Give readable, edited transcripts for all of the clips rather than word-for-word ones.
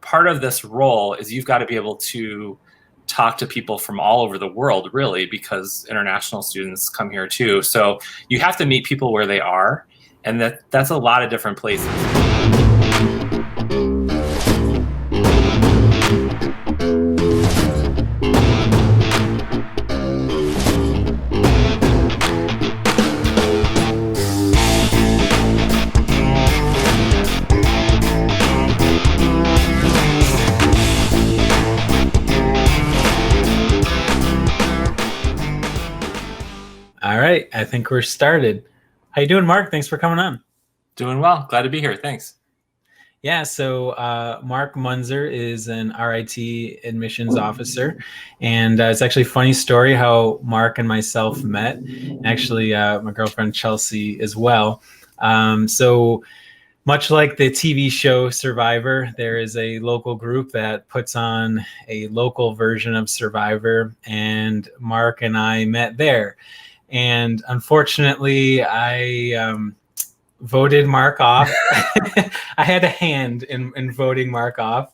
part of this role is you've got to be able to talk to people from all over the world, really, because international students come here too. So you have to meet people where they are, and that's a lot of different places. All right, I think we're started. How you doing, Mark? Thanks for coming on. Doing well. Glad to be here. Thanks. Yeah, so Mark Muenzer is an RIT admissions officer, and it's actually a funny story how Mark and myself met. Actually, my girlfriend Chelsea as well. So much like the TV show Survivor, there is a local group that puts on a local version of Survivor, and Mark and I met there. And unfortunately, I voted Mark off. I had a hand in voting Mark off,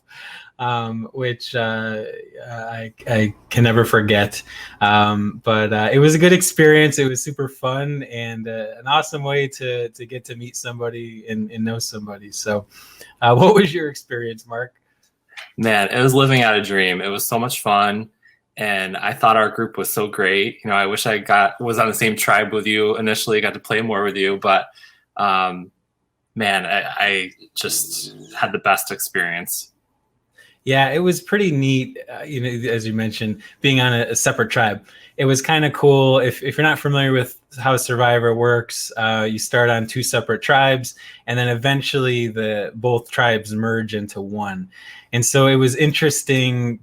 which I can never forget. But it was a good experience. It was super fun and an awesome way to get to meet somebody and know somebody. So what was your experience, Mark? Man, it was living out a dream. It was so much fun. And I thought our group was so great. You know, I wish I was on the same tribe with you initially, got to play more with you. But man, I just had the best experience. Yeah, it was pretty neat. You know, as you mentioned, being on a separate tribe, it was kind of cool. If you're not familiar with how Survivor works, you start on two separate tribes, and then eventually both tribes merge into one. And so it was interesting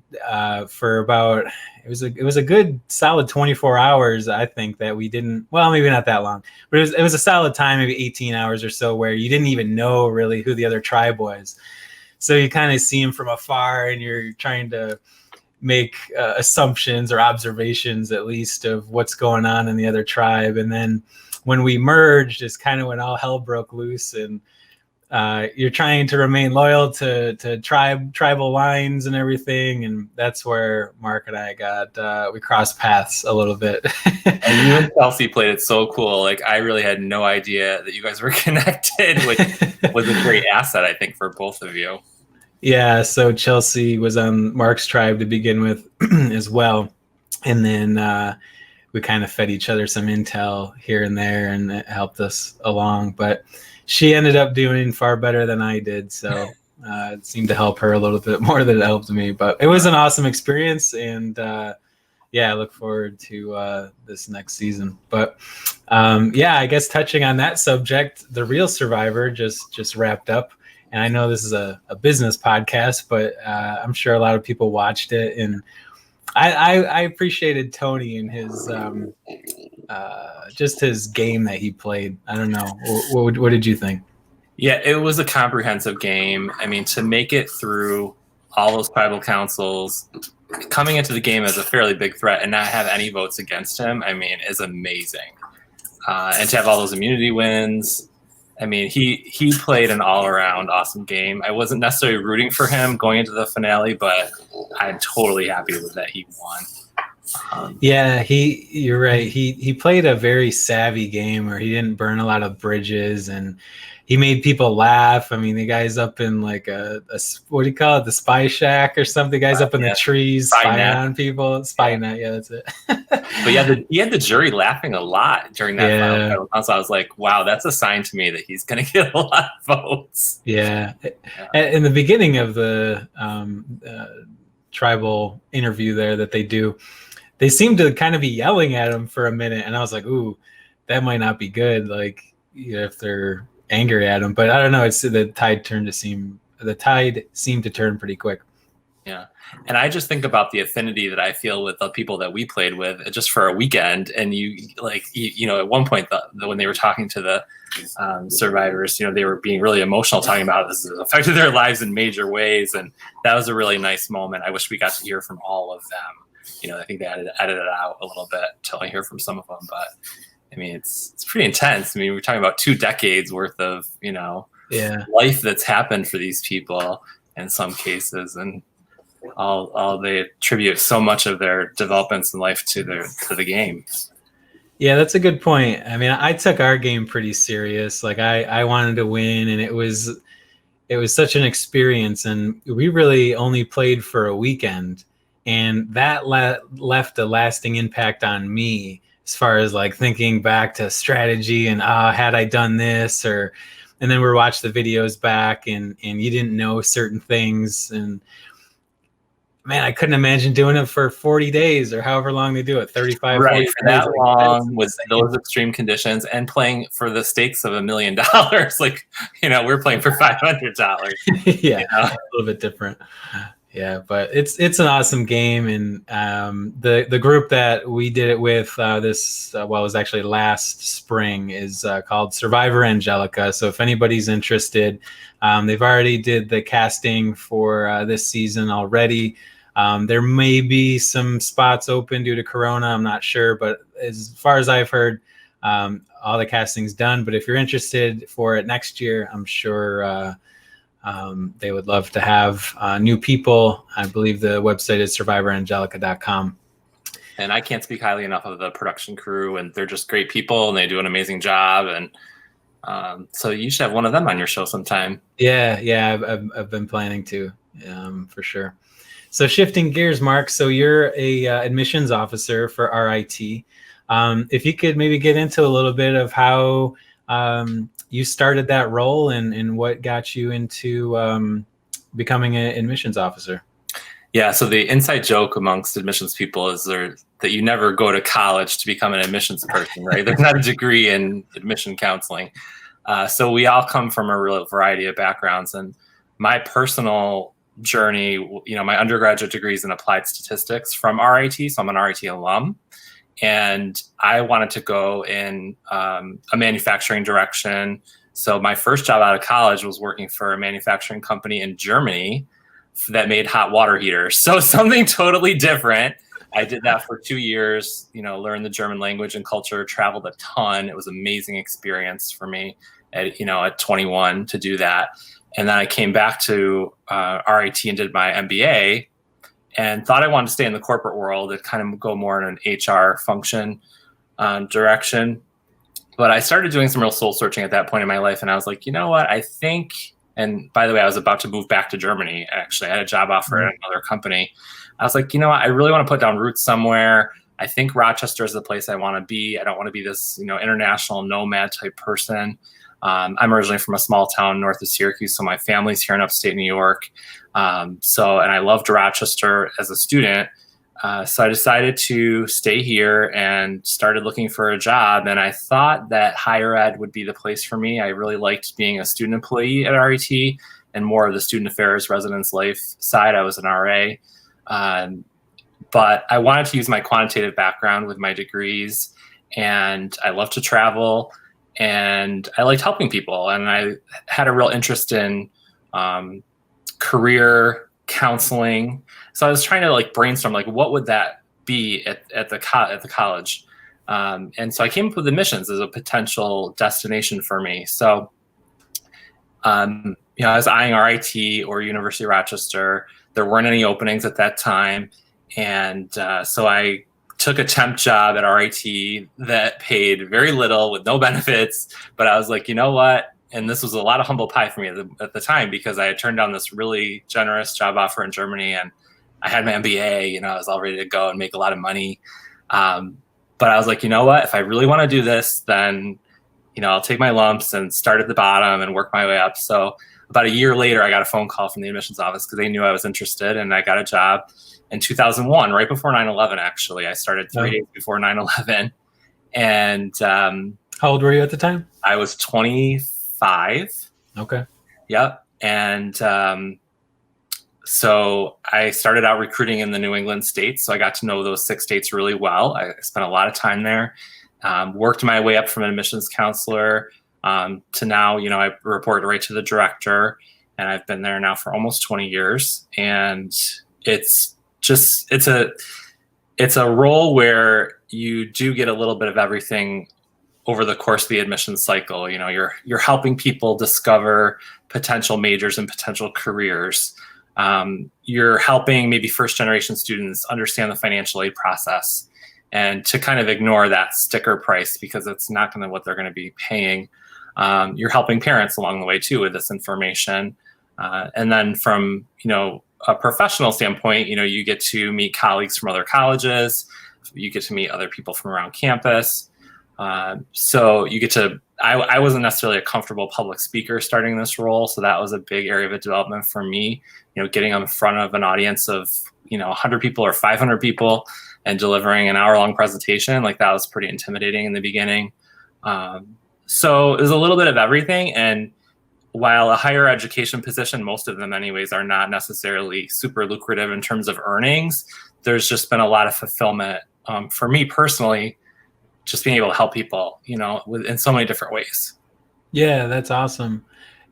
for about it was a good solid 24 hours. I think that we didn't, well, maybe not that long, but it was a solid time, maybe 18 hours or so, where you didn't even know really who the other tribe was. So you kind of see them from afar, and you're trying to make assumptions or observations, at least, of what's going on in the other tribe. And then when we merged is kind of when all hell broke loose, and you're trying to remain loyal to tribal lines and everything. And that's where Mark and I we crossed paths a little bit. And you and Chelsea played it so cool. Like, I really had no idea that you guys were connected, which was a great asset, I think, for both of you. Yeah, so Chelsea was on Mark's tribe to begin with as well. And then we kind of fed each other some intel here and there, and it helped us along. But she ended up doing far better than I did. So it seemed to help her a little bit more than it helped me. But it was an awesome experience. And yeah, I look forward to this next season. But yeah, I guess touching on that subject, the real Survivor just wrapped up. And I know this is a business podcast, but I'm sure a lot of people watched it. And I appreciated Tony and his just his game that he played. I don't know. What did you think? Yeah, it was a comprehensive game. I mean, to make it through all those tribal councils, coming into the game as a fairly big threat and not have any votes against him, I mean, is amazing. And to have all those immunity wins, I mean, he played an all-around awesome game. I wasn't necessarily rooting for him going into the finale, but I'm totally happy with that he won. Yeah, you're right. He played a very savvy game where he didn't burn a lot of bridges, and he made people laugh. I mean, the guy's up in like a what do you call it? The spy shack or something. The guy's up in the trees spying on people. Spy net, yeah, that's it. But yeah, he had the jury laughing a lot during that final council. I was like, wow, that's a sign to me that he's going to get a lot of votes. Yeah. In the beginning of the tribal interview there that they do, they seem to kind of be yelling at him for a minute, and I was like, ooh, that might not be good. Like, you know, if they're angry at him, but I don't know. It's the tide seemed to turn pretty quick. Yeah. And I just think about the affinity that I feel with the people that we played with just for a weekend. And you know, at one point when they were talking to the survivors, you know, they were being really emotional, talking about this has affected their lives in major ways. And that was a really nice moment. I wish we got to hear from all of them. You know, I think they edited it out a little bit till I hear from some of them, but I mean, it's pretty intense. I mean, we're talking about 2 decades worth of, you know, life that's happened for these people. in some cases, and all they attribute so much of their developments in life to the game. Yeah, that's a good point. I mean, I took our game pretty serious. Like I wanted to win, and it was such an experience, and we really only played for a weekend, and that left a lasting impact on me as far as like thinking back to strategy and had I done this, or and then we're watching the videos back, and you didn't know certain things, and man, I couldn't imagine doing it for 40 days or however long they do it, 35, right, 40 for days. that long with those extreme conditions and playing for the stakes of $1 million. Like, we're playing for $500. Yeah, a little bit different. Yeah, but it's an awesome game, and the group that we did it with it was actually last spring is called Survivor Angelica. So if anybody's interested, they've already did the casting for this season already. There may be some spots open due to Corona. I'm not sure, but as far as I've heard, all the casting's done. But if you're interested for it next year, I'm sure they would love to have new people. I believe the website is survivorangelica.com. And I can't speak highly enough of the production crew, and they're just great people, and they do an amazing job. And so you should have one of them on your show sometime. Yeah, I've been planning to, for sure. So shifting gears, Mark, so you're a admissions officer for RIT. If you could maybe get into a little bit of how you started that role and what got you into becoming an admissions officer. Yeah, so the inside joke amongst admissions people is that you never go to college to become an admissions person, right? There's not a degree in admission counseling. So we all come from a real variety of backgrounds. And my personal journey, my undergraduate degree is in applied statistics from RIT, so I'm an RIT alum. And I wanted to go in a manufacturing direction. So my first job out of college was working for a manufacturing company in Germany that made hot water heaters. So something totally different. I did that for 2 years, learned the German language and culture, traveled a ton. It was an amazing experience for me at 21 to do that. And then I came back to RIT and did my MBA, and thought I wanted to stay in the corporate world and kind of go more in an HR function direction. But I started doing some real soul searching at that point in my life. And I was like, you know what, I think, and by the way, I was about to move back to Germany. Actually, I had a job offer at another company. I was like, you know what, I really want to put down roots somewhere. I think Rochester is the place I want to be. I don't want to be this, international nomad type person. I'm originally from a small town north of Syracuse, so my family's here in upstate New York. And I loved Rochester as a student. So I decided to stay here and started looking for a job. And I thought that higher ed would be the place for me. I really liked being a student employee at RIT and more of the student affairs residence life side. I was an RA. But I wanted to use my quantitative background with my degrees, and I love to travel, and I liked helping people. And I had a real interest in career counseling. So I was trying to brainstorm, what would that be at the college? And so I came up with admissions as a potential destination for me. So, I was eyeing RIT or University of Rochester. There weren't any openings at that time. And so I took a temp job at RIT that paid very little with no benefits. But I was like, you know what? And this was a lot of humble pie for me at the time, because I had turned down this really generous job offer in Germany, and I had my MBA, I was all ready to go and make a lot of money. But I was like, you know what, if I really want to do this, then, I'll take my lumps and start at the bottom and work my way up. So about a year later, I got a phone call from the admissions office because they knew I was interested, and I got a job in 2001, right before 9/11, actually. I started 3 days before 9/11. And how old were you at the time? I was 25. Okay. Yep. And so I started out recruiting in the New England states. So I got to know those 6 states really well. I spent a lot of time there, worked my way up from an admissions counselor to now, I report right to the director, and I've been there now for almost 20 years. And it's a role where you do get a little bit of everything over the course of the admissions cycle. You're helping people discover potential majors and potential careers. You're helping maybe first generation students understand the financial aid process and to kind of ignore that sticker price because it's not going to what they're going to be paying. You're helping parents along the way too with this information. And then from, a professional standpoint, you get to meet colleagues from other colleges, you get to meet other people from around campus. So you get to, I wasn't necessarily a comfortable public speaker starting this role. So that was a big area of development for me, getting in front of an audience of, 100 people or 500 people and delivering an hour-long presentation. Like that was pretty intimidating in the beginning. So it was a little bit of everything. And while a higher education position, most of them anyways, are not necessarily super lucrative in terms of earnings, there's just been a lot of fulfillment for me personally, just being able to help people, in so many different ways. Yeah, that's awesome.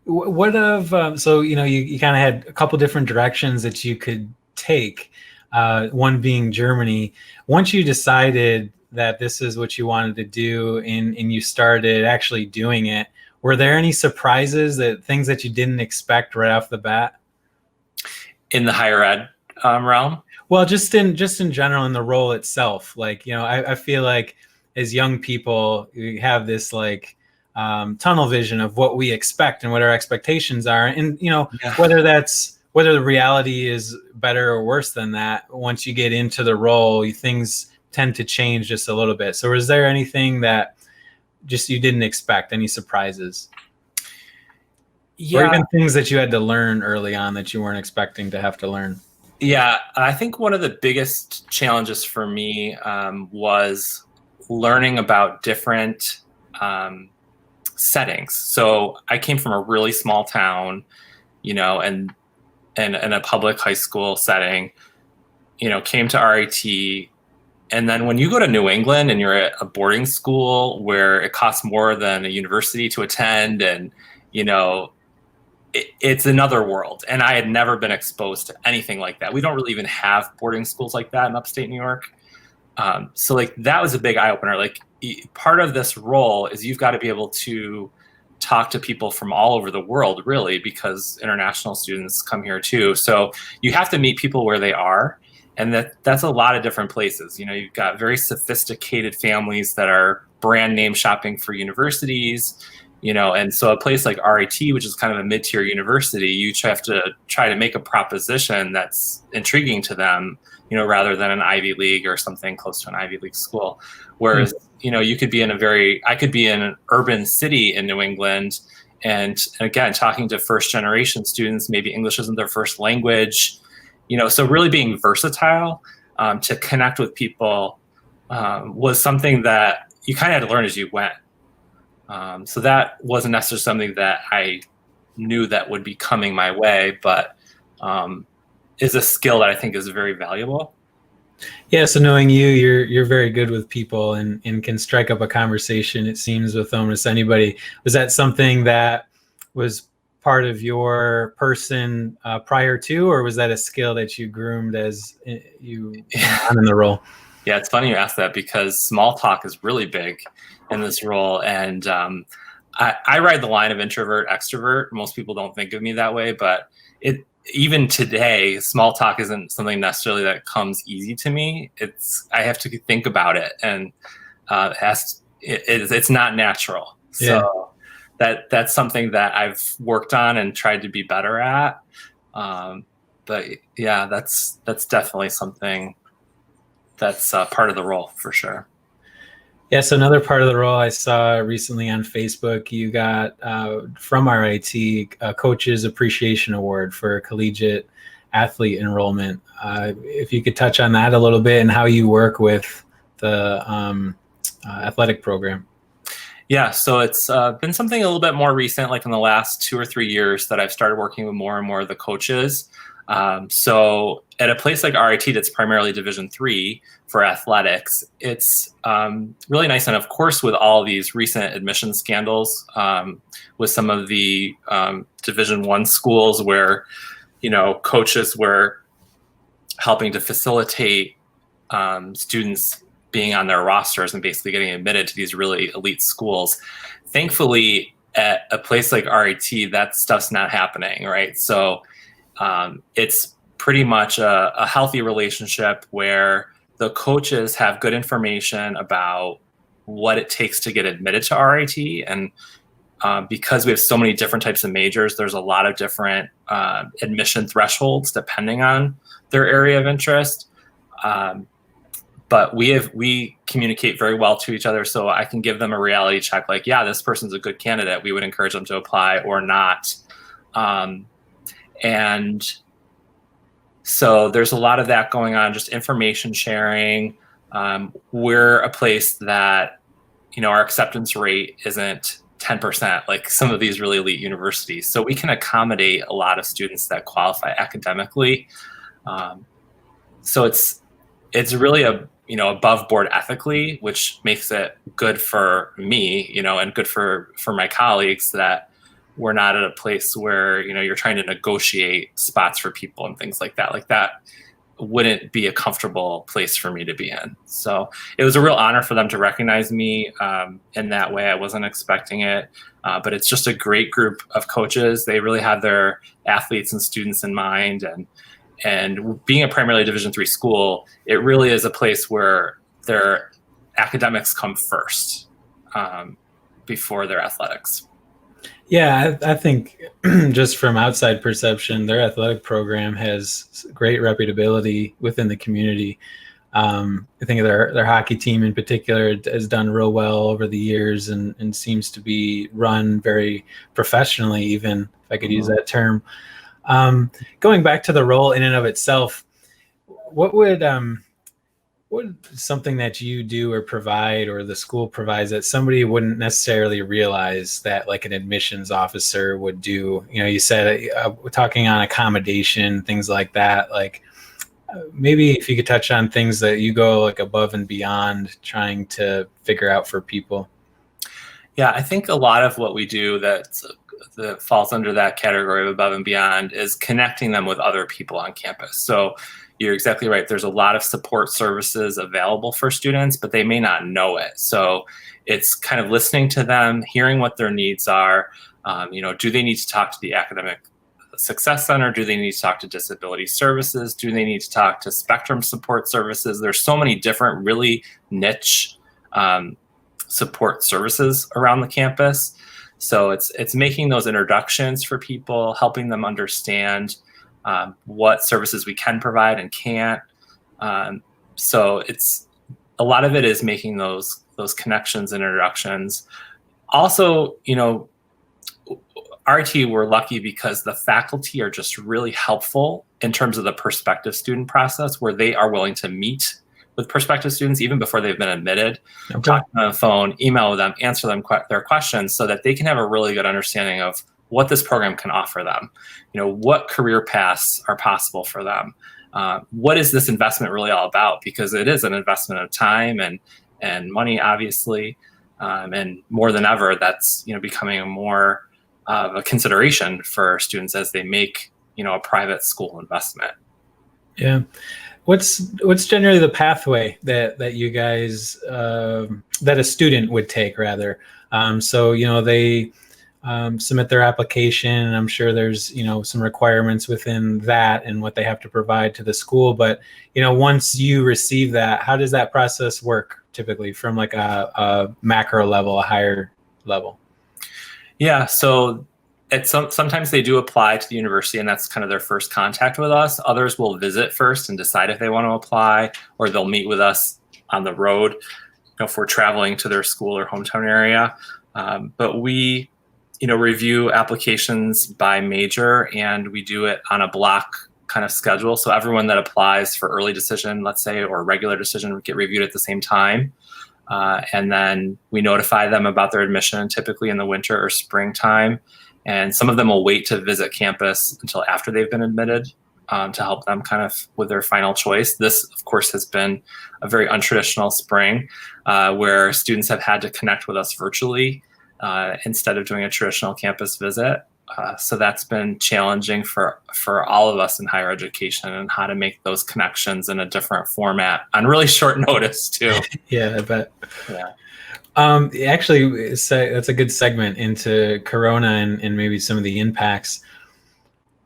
What of, so, you kind of had a couple different directions that you could take, one being Germany. Once you decided that this is what you wanted to do and you started actually doing it, were there any surprises, things that you didn't expect right off the bat? In the higher ed realm? Well, just in general, in the role itself. Like, I feel like as young people, we have this tunnel vision of what we expect and what our expectations are. And, whether the reality is better or worse than that, once you get into the role, things tend to change just a little bit. So was there anything that just you didn't expect, any surprises? Yeah. Or even things that you had to learn early on that you weren't expecting to have to learn? Yeah, I think one of the biggest challenges for me was learning about different settings. So I came from a really small town, and in a public high school setting, came to RIT. And then when you go to New England and you're at a boarding school where it costs more than a university to attend, and, it's another world. And I had never been exposed to anything like that. We don't really even have boarding schools like that in upstate New York. So that was a big eye opener. Part of this role is you've got to be able to talk to people from all over the world, really, because international students come here too. So you have to meet people where they are. And that's a lot of different places. You've got very sophisticated families that are brand name shopping for universities, and so a place like RIT, which is kind of a mid-tier university, you have to try to make a proposition that's intriguing to them, rather than an Ivy League or something close to an Ivy League school. Whereas, you could be I could be in an urban city in New England, and again, talking to first generation students, maybe English isn't their first language. So really being versatile to connect with people was something that you kind of had to learn as you went. So that wasn't necessarily something that I knew that would be coming my way, but is a skill that I think is very valuable. Yeah, so knowing you're very good with people and can strike up a conversation, it seems, with almost anybody. Was that something that was part of your person prior to, or was that a skill that you groomed as you went on in the role? Yeah, it's funny you ask that because small talk is really big in this role. And I ride the line of introvert, extrovert. Most people don't think of me that way, but even today, small talk isn't something necessarily that comes easy to me. I have to think about it, and it's not natural. Yeah. So that's something that I've worked on and tried to be better at. But yeah, that's definitely something that's part of the role for sure. Yeah, so another part of the role I saw recently on Facebook, you got from RIT a Coaches Appreciation Award for collegiate athlete enrollment. If you could touch on that a little bit and how you work with the athletic program. Yeah, so it's been something a little bit more recent, like in the last 2 or 3 years, that I've started working with more and more of the coaches. So at a place like RIT that's primarily Division III for athletics, it's really nice. And of course, with all these recent admission scandals, with some of the Division I schools where, coaches were helping to facilitate students being on their rosters and basically getting admitted to these really elite schools. Thankfully, at a place like RIT, that stuff's not happening, right? So It's pretty much a healthy relationship where the coaches have good information about what it takes to get admitted to RIT. And because we have so many different types of majors, there's a lot of different admission thresholds depending on their area of interest. But we communicate very well to each other, so I can give them a reality check, like, yeah, this person's a good candidate. We would encourage them to apply or not. And so there's a lot of that going on, just information sharing. We're a place that, our acceptance rate isn't 10% like some of these really elite universities. So we can accommodate a lot of students that qualify academically. So it's really above board ethically, which makes it good for me, and good for my colleagues, that we're not at a place where, you're trying to negotiate spots for people and things like that. Like that wouldn't be a comfortable place for me to be in. So it was a real honor for them to recognize me in that way. I wasn't expecting it, but it's just a great group of coaches. They really have their athletes and students in mind. And being a primarily Division III school, it really is a place where their academics come first before their athletics. Yeah, I think just from outside perception, their athletic program has great reputability within the community. I think their hockey team in particular has done real well over the years and seems to be run very professionally, even if I could use that term. Going back to the role in and of itself, what would something that you do or provide or the school provides that somebody wouldn't necessarily realize that like an admissions officer would do? You said talking on accommodation, things like that. Like maybe if you could touch on things that you go like above and beyond trying to figure out for people. Yeah, I think a lot of what we do that falls under that category of above and beyond is connecting them with other people on campus. So you're exactly right. There's a lot of support services available for students, but they may not know it. So it's kind of listening to them, hearing what their needs are. Do they need to talk to the Academic Success Center? Do they need to talk to Disability Services? Do they need to talk to Spectrum Support Services? There's so many different really niche support services around the campus. So it's making those introductions for people, helping them understand what services we can provide and can't. So it's a lot of it is making those connections and introductions. Also, RT, we're lucky because the faculty are just really helpful in terms of the prospective student process, where they are willing to meet with prospective students even before they've been admitted, talk to them on the phone, email with them, answer them their questions so that they can have a really good understanding of what this program can offer them. What career paths are possible for them. What is this investment really all about? Because it is an investment of time and money, obviously, and more than ever, that's becoming more of a consideration for students as they make a private school investment. Yeah. What's generally the pathway that you guys that a student would take rather? So they submit their application, and I'm sure there's some requirements within that and what they have to provide to the school. But once you receive that, how does that process work typically from like a macro level, a higher level? Yeah, so sometimes they do apply to the university, and that's kind of their first contact with us. Others will visit first and decide if they want to apply, or they'll meet with us on the road if we're traveling to their school or hometown area. But we review applications by major, and we do it on a block kind of schedule. So everyone that applies for early decision, let's say, or regular decision would get reviewed at the same time. And then we notify them about their admission, typically in the winter or springtime. And some of them will wait to visit campus until after they've been admitted to help them kind of with their final choice. This, of course, has been a very untraditional spring where students have had to connect with us virtually instead of doing a traditional campus visit. So that's been challenging for all of us in higher education, and how to make those connections in a different format on really short notice too. Yeah, I bet. Yeah. Actually, that's a good segment into Corona and maybe some of the impacts.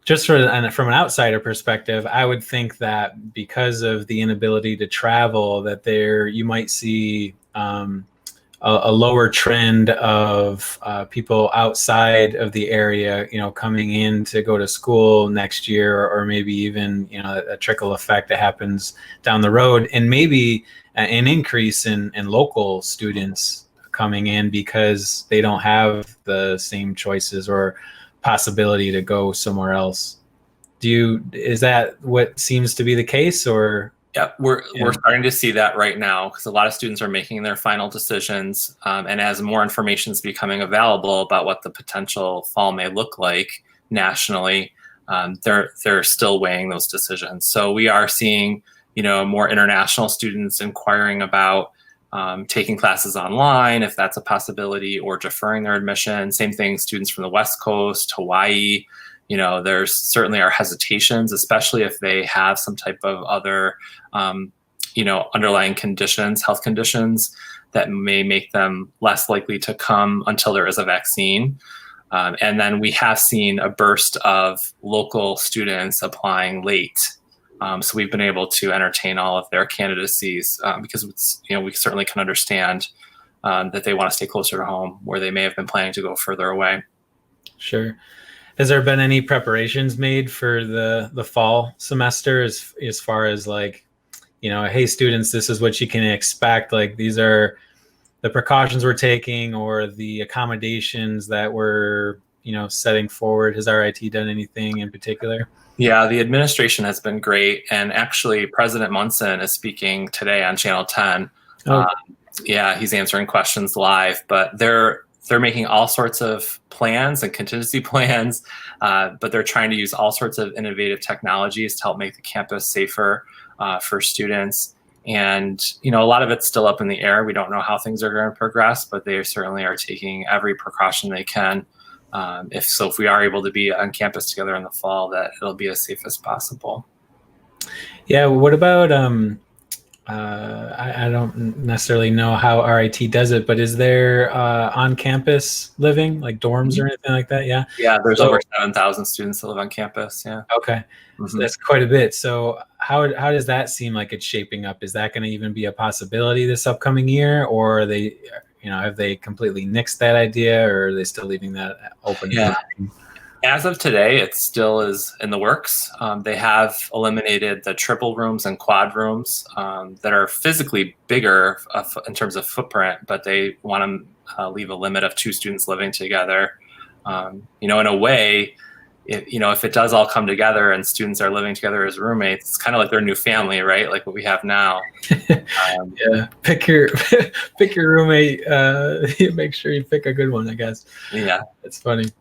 just from an outsider perspective, I would think that because of the inability to travel, that you might see a lower trend of people outside of the area, coming in to go to school next year, or maybe even, a trickle effect that happens down the road, and maybe an increase in local students coming in because they don't have the same choices or possibility to go somewhere else. Is that what seems to be the case, or? Yeah, we're starting to see that right now because a lot of students are making their final decisions, and as more information is becoming available about what the potential fall may look like nationally, they're still weighing those decisions. So we are seeing, more international students inquiring about taking classes online, if that's a possibility, or deferring their admission. Same thing, students from the West Coast, Hawaii. There's certainly are hesitations, especially if they have some type of other, underlying conditions, health conditions that may make them less likely to come until there is a vaccine. And then we have seen a burst of local students applying late. So we've been able to entertain all of their candidacies because we certainly can understand that they want to stay closer to home where they may have been planning to go further away. Sure. Has there been any preparations made for the fall semester as far as hey, students, this is what you can expect. These are the precautions we're taking or the accommodations that we're, setting forward. Has RIT done anything in particular? Yeah, the administration has been great. And actually, President Munson is speaking today on Channel 10. Oh. Yeah, he's answering questions live, but they're making all sorts of plans and contingency plans, but they're trying to use all sorts of innovative technologies to help make the campus safer for students. And, a lot of it's still up in the air. We don't know how things are going to progress, but they certainly are taking every precaution they can. If we are able to be on campus together in the fall, that it'll be as safe as possible. Yeah. What about, I don't necessarily know how RIT does it, but is there on-campus living, like dorms or anything like that? Yeah. Yeah, there's over 7,000 students that live on campus. Yeah. Okay. So that's quite a bit. So how does that seem like it's shaping up? Is that going to even be a possibility this upcoming year, or are they, have they completely nixed that idea, or are they still leaving that open? Yeah. As of today, it still is in the works. They have eliminated the triple rooms and quad rooms that are physically bigger in terms of footprint, but they want to leave a limit of 2 students living together. In a way, if it does all come together and students are living together as roommates, it's kind of like their new family, right? Like what we have now. Yeah, pick your roommate. Make sure you pick a good one, I guess. Yeah, it's funny.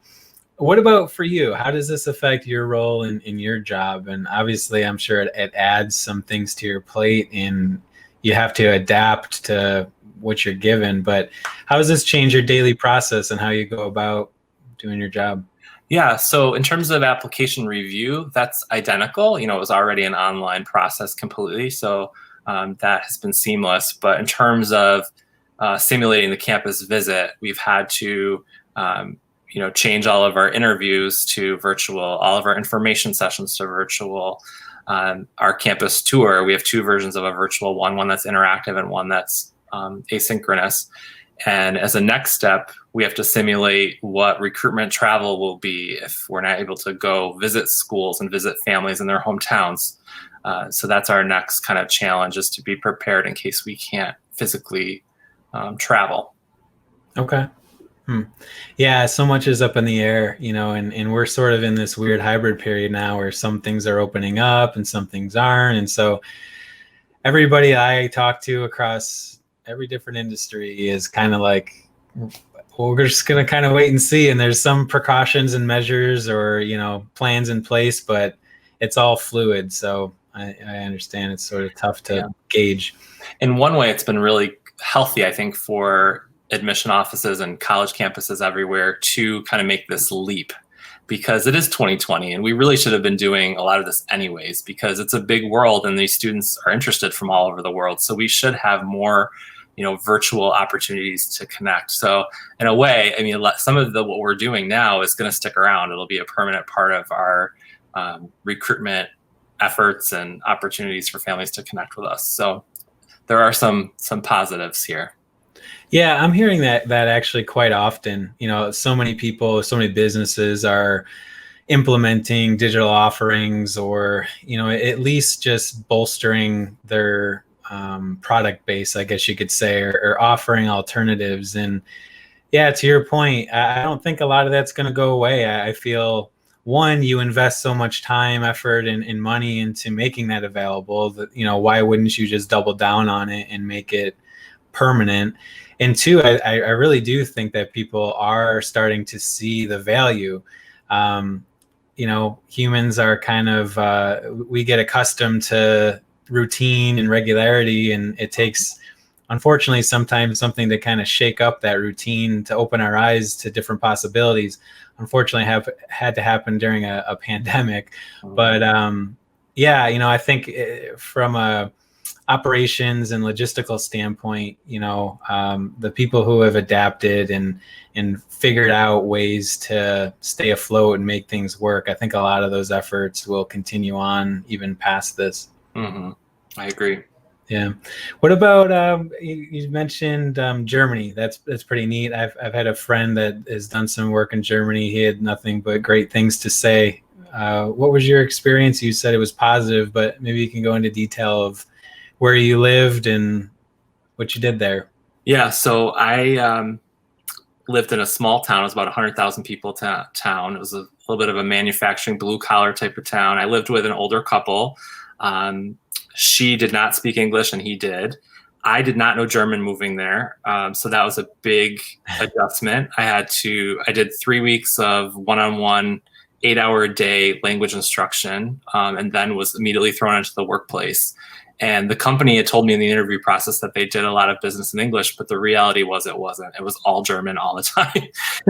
What about for you? How does this affect your role in your job? And obviously, I'm sure it adds some things to your plate, and you have to adapt to what you're given. But how does this change your daily process and how you go about doing your job? Yeah, so in terms of application review, that's identical. It was already an online process completely, so that has been seamless. But in terms of simulating the campus visit, we've had to change all of our interviews to virtual, all of our information sessions to virtual. Our campus tour, we have 2 versions of a virtual one that's interactive and one that's asynchronous. And as a next step, we have to simulate what recruitment travel will be if we're not able to go visit schools and visit families in their hometowns. So that's our next kind of challenge, is to be prepared in case we can't physically travel. Okay. Yeah, so much is up in the air, and we're sort of in this weird hybrid period now where some things are opening up and some things aren't. And so everybody I talk to across every different industry is kind of like, well, we're just going to kind of wait and see. And there's some precautions and measures or, plans in place, but it's all fluid. So I understand it's sort of tough to gauge. In one way, it's been really healthy, I think, for admission offices and college campuses everywhere to kind of make this leap, because it is 2020 and we really should have been doing a lot of this anyways, because it's a big world and these students are interested from all over the world. So we should have more virtual opportunities to connect. So in a way, some of what we're doing now is going to stick around. It'll be a permanent part of our recruitment efforts and opportunities for families to connect with us. So there are some positives here. Yeah, I'm hearing that actually quite often. So many people, so many businesses are implementing digital offerings, or at least just bolstering their product base, I guess you could say, or offering alternatives. And yeah, to your point, I don't think a lot of that's going to go away. I feel, one, you invest so much time, effort, and money into making that available that, why wouldn't you just double down on it and make it permanent? And two, I really do think that people are starting to see the value. Humans are kind of, we get accustomed to routine and regularity, and it takes, unfortunately, sometimes something to kind of shake up that routine to open our eyes to different possibilities. Unfortunately, have had to happen during a pandemic. But I think from a operations and logistical standpoint, the people who have adapted and figured out ways to stay afloat and make things work, I think a lot of those efforts will continue on even past this. Mm-hmm. I agree. Yeah. What about you mentioned Germany? That's pretty neat. I've had a friend that has done some work in Germany. He had nothing but great things to say. What was your experience? You said it was positive, but maybe you can go into detail of where you lived and what you did there. Yeah. So I lived in a small town. It was about 100,000 people town. It was a little bit of a manufacturing blue collar type of town. I lived with an older couple. She did not speak English and he did. I did not know German moving there. So that was a big adjustment. I did 3 weeks of one-on-one 8-hour-a-day language instruction, and then was immediately thrown into the workplace. And the company had told me in the interview process that they did a lot of business in English, but the reality was it wasn't. It was all German all the time.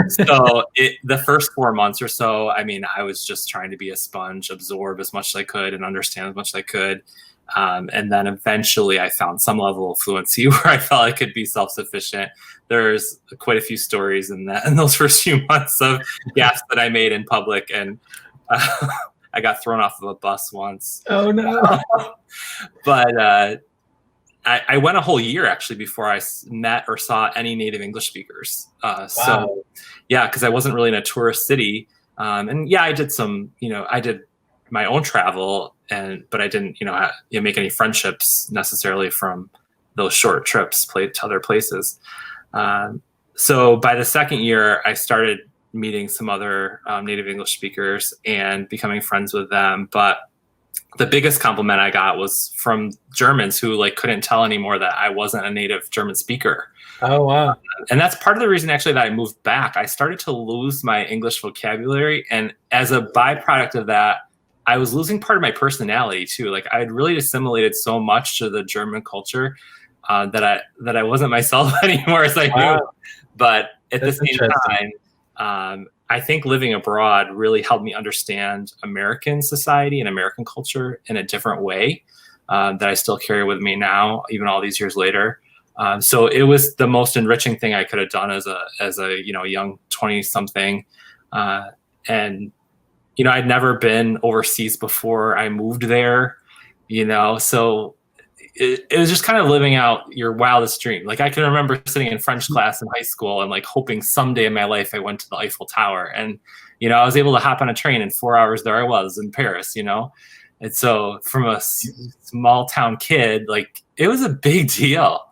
So the first 4 months or so, I was just trying to be a sponge, absorb as much as I could and understand as much as I could. And then eventually I found some level of fluency where I felt I could be self-sufficient. There's quite a few stories in those first few months of gaps that I made in public, and I got thrown off of a bus once. Oh no! But I went a whole year actually before I met or saw any native English speakers. Wow. So yeah, because I wasn't really in a tourist city, and yeah, I did I did my own travel, but I didn't make any friendships necessarily from those short trips to other places. So by the second year, I started meeting some other native English speakers and becoming friends with them. But the biggest compliment I got was from Germans who couldn't tell anymore that I wasn't a native German speaker. Oh, wow. And that's part of the reason actually that I moved back. I started to lose my English vocabulary. And as a byproduct of that, I was losing part of my personality too. I had really assimilated so much to the German culture that I wasn't myself anymore as I knew. But at the same time, I think living abroad really helped me understand American society and American culture in a different way that I still carry with me now, even all these years later. So it was the most enriching thing I could have done as a young 20-something. And I'd never been overseas before I moved there, so it was just kind of living out your wildest dream. I can remember sitting in French class in high school and hoping someday in my life I went to the Eiffel Tower, and I was able to hop on a train in 4 hours. There I was in Paris, and so from a small town kid, it was a big deal.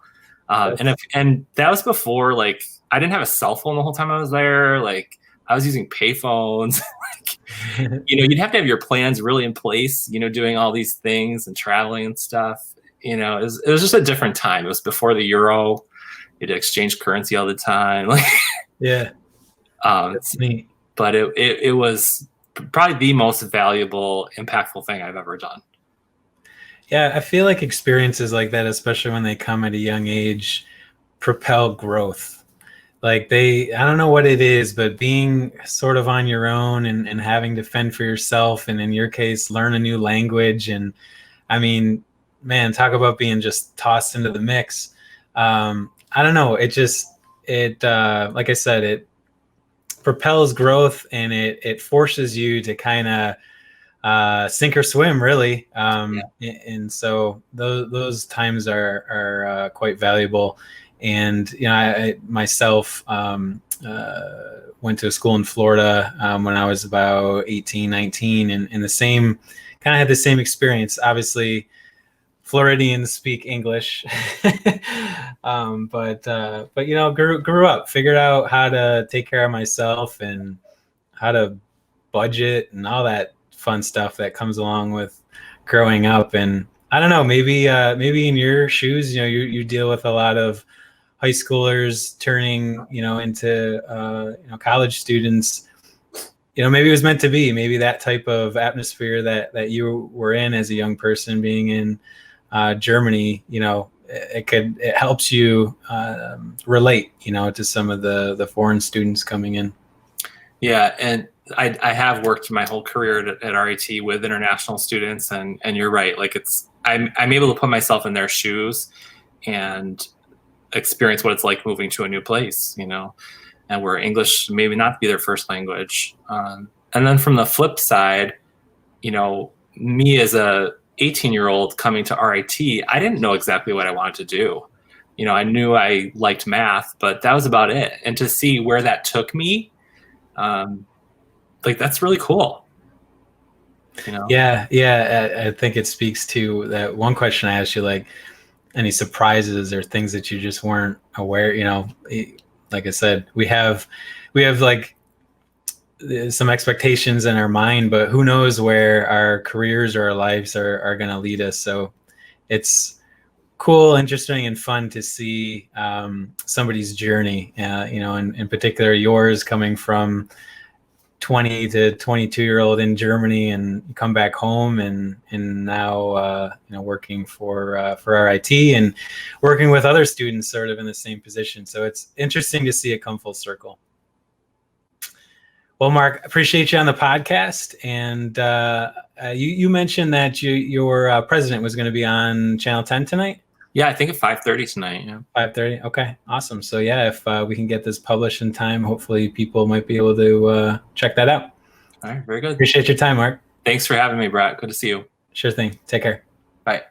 And that was before I didn't have a cell phone the whole time I was there. I was using payphones. You'd have to have your plans really in place, doing all these things and traveling and stuff. It was just a different time. It was before the euro. You had to exchange currency all the time. Yeah. That's neat. But it was probably the most valuable, impactful thing I've ever done. Yeah, I feel like experiences like that, especially when they come at a young age, propel growth. I don't know what it is, but being sort of on your own and having to fend for yourself, and in your case, learn a new language. And man, talk about being just tossed into the mix. I don't know. It like I said, it propels growth, and it forces you to kind of sink or swim, really. Yeah. And so those times are quite valuable. And I myself went to a school in Florida when I was about 18, 19, and the same kind of had the same experience. Obviously, Floridians speak English, but grew up, figured out how to take care of myself and how to budget and all that fun stuff that comes along with growing up. And I don't know, maybe in your shoes, you deal with a lot of high schoolers turning, into college students. Maybe it was meant to be. Maybe that type of atmosphere that you were in as a young person, being in Germany, it helps you relate, to some of the foreign students coming in. Yeah, and I have worked my whole career at RIT with international students, and you're right. Like I'm able to put myself in their shoes and experience what it's like moving to a new place, and where English maybe not be their first language. And then from the flip side, me as a 18-year-old coming to RIT, I didn't know exactly what I wanted to do. I knew I liked math, but that was about it. And to see where that took me, that's really cool. Yeah. I think it speaks to that one question I asked you, like any surprises or things that you just weren't aware. Like I said, we have like some expectations in our mind, but who knows where our careers or our lives are going to lead us. So it's cool, interesting, and fun to see somebody's journey, and in particular yours, coming from 20 to 22-year-old in Germany, and you come back home and now working for RIT and working with other students sort of in the same position. So it's interesting to see it come full circle. Well, Mark, appreciate you on the podcast. And you mentioned that your president was going to be on Channel 10 tonight. Yeah, I think at 5:30 tonight. Yeah. 5:30. Okay, awesome. So yeah, if we can get this published in time, hopefully people might be able to check that out. All right, very good. Appreciate your time, Mark. Thanks for having me, Brett. Good to see you. Sure thing. Take care. Bye.